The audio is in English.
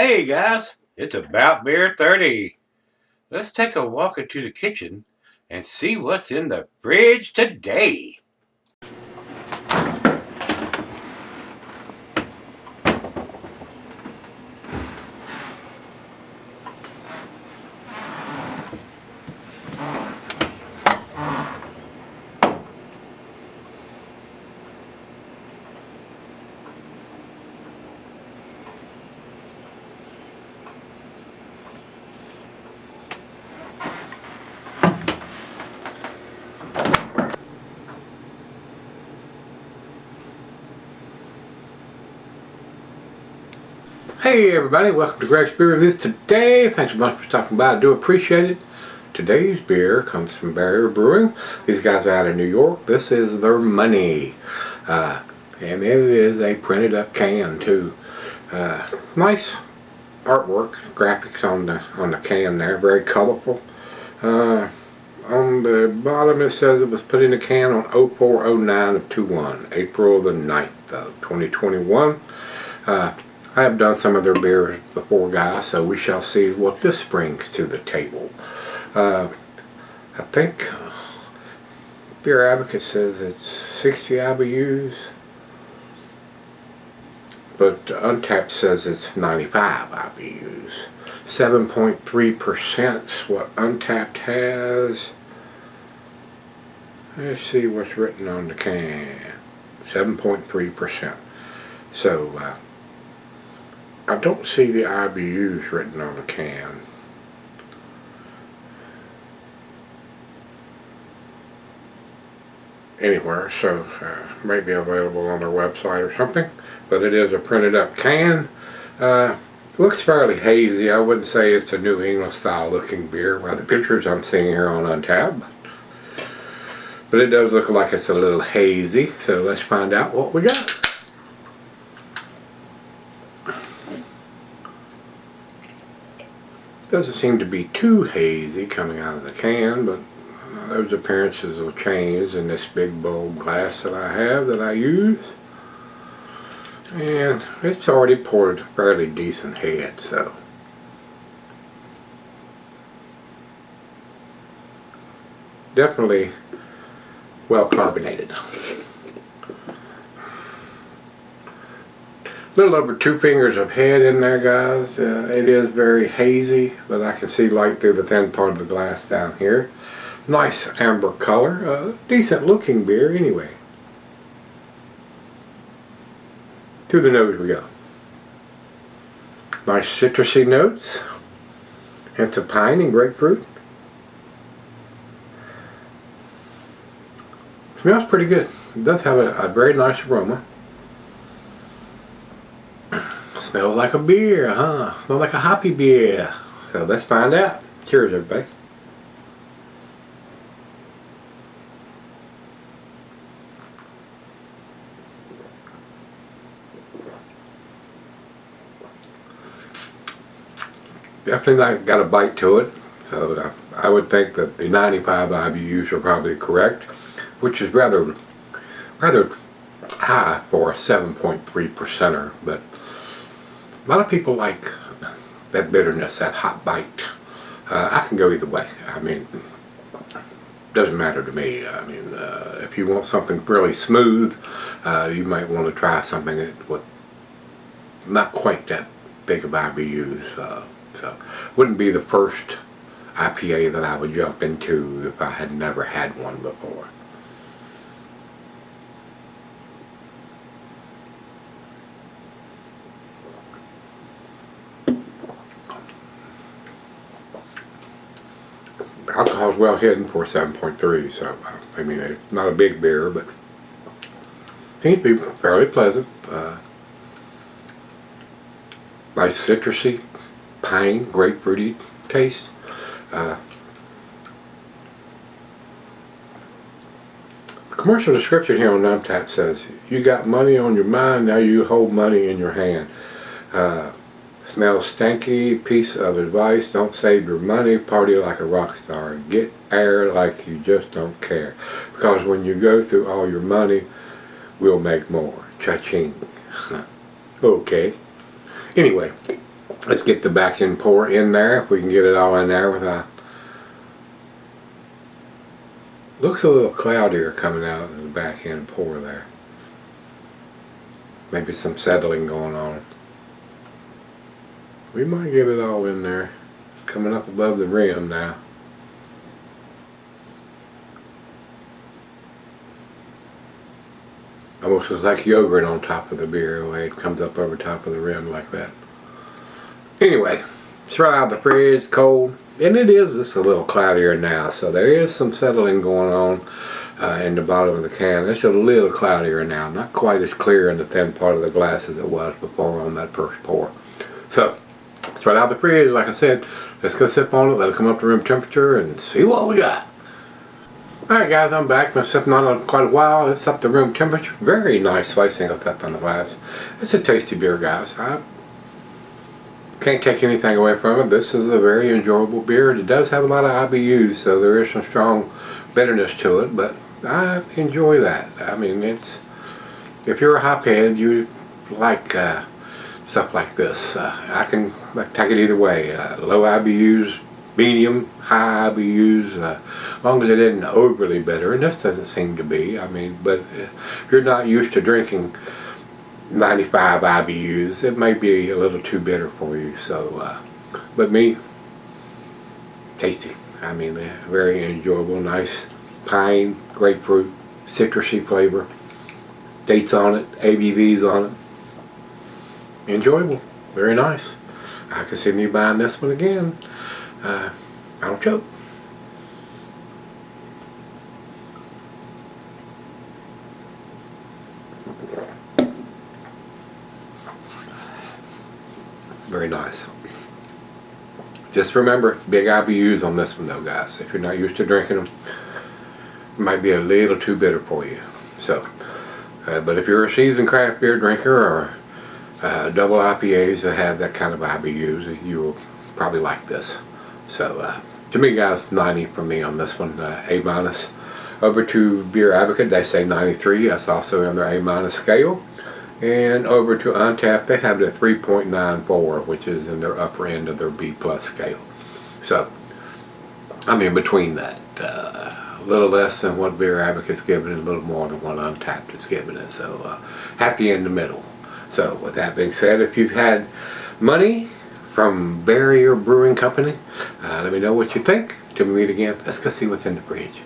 Hey guys, it's about beer 30. Let's take a walk into the kitchen and see what's in the fridge today. Hey everybody, welcome to Gregsbeerreviews. Today, thanks so much for stopping by. I do appreciate it. Today's beer comes from Brewing. These guys are out of New York. This is their money. And it is a printed up can too. Nice artwork, graphics on the can there, very colorful. On the bottom it says it was put in the can on 0409 of 21, April the 9th of 2021. I have done some of their beers before, guys, so we shall see what this brings to the table. I think Beer Advocate says it's 60 IBUs, but Untapped says it's 95 IBUs. 7.3% is what Untapped has. Let's see what's written on the can. 7.3%. So, I don't see the IBUs written on the can. Anywhere, so may be available on their website or something. But it is a printed up can. Looks fairly hazy. I wouldn't say it's a New England style looking beer by the pictures I'm seeing here on Untapped. But it does look like it's a little hazy, so let's find out what we got. Doesn't seem to be too hazy coming out of the can, but those appearances will change in this big bulb glass that I have that I use. And it's already poured a fairly decent head, so. Definitely well carbonated. A little over 2 fingers of head in there, guys. It is very hazy, but I can see light through the thin part of the glass down here. Nice amber color. Decent looking beer anyway. To the nose we go. Nice citrusy notes. Hints of pine and grapefruit. Smells pretty good. It does have a very nice aroma. Smells like a beer, huh? Smells like a hoppy beer. So let's find out. Cheers, everybody. Definitely got a bite to it. So I would think that the 95 IBUs are probably correct, which is rather high for a 7.3%er, but a lot of people like that bitterness, that hot bite. I can go either way. I mean, doesn't matter to me. I mean, if you want something really smooth, you might want to try something that with not quite that big of IBUs. So, wouldn't be the first IPA that I would jump into if I had never had one before. Alcohol's well hidden for 7.3, so I mean, it's not a big beer, but seems to be fairly pleasant. Nice citrusy, pine, grapefruity taste. The commercial description here on Untapped says, "You got money on your mind, now you hold money in your hand." Smells stanky, piece of advice, don't save your money, party like a rock star, get air like you just don't care. Because when you go through all your money, we'll make more. Cha-ching. Okay. Anyway, Let's get the back end pour in there, if we can get it all in there without... Looks a little cloudier coming out in the back end pour there. Maybe some settling going on. We might get it all in there. Coming up above the rim now. Almost looks like yogurt on top of the beer, the way it comes up over top of the rim like that. Anyway, it's right out of the fridge, cold. And it is just a little cloudier now, so there is some settling going on in the bottom of the can. It's a little cloudier now, not quite as clear in the thin part of the glass as it was before on that first pour. So, it's right out of the fridge, like I said. Let's go sip on it, let it come up to room temperature, and see what we got. Alright guys, I'm back. Been sipping on it quite a while. It's up to room temperature. Very nice slicing of that on the glass. It's a tasty beer, guys. I can't take anything away from it. This is a very enjoyable beer. It does have a lot of IBUs, so there is some strong bitterness to it, but I enjoy that. I mean, it's, if you're a hophead, you like stuff like this. I can take it either way. Low IBUs, medium, high IBUs, as long as it isn't overly bitter, and this doesn't seem to be. I mean, but if you're not used to drinking 95 IBUs, it may be a little too bitter for you. So, but me, tasty. I mean, very enjoyable, nice pine, grapefruit, citrusy flavor. Dates on it, ABVs on it. Enjoyable, very nice. I can see me buying this one again. I don't joke. Very nice. Just remember, big IBUs on this one though, guys. If you're not used to drinking them, it might be a little too bitter for you. So, but if you're a seasoned craft beer drinker or double IPAs that have that kind of IBUs, you'll probably like this. So, to me, guys, 90 from me on this one, A-. Over to Beer Advocate, they say 93. That's also on their A- scale. And over to Untapped, they have the 3.94, which is in their upper end of their B+ scale. So, I'm in between that. A little less than what Beer Advocate's giving it, a little more than what Untapped is giving it. So, happy in the middle. So, with that being said, if you've had money from Barrier Brewing Company, let me know what you think. Till we meet again, let's go see what's in the fridge.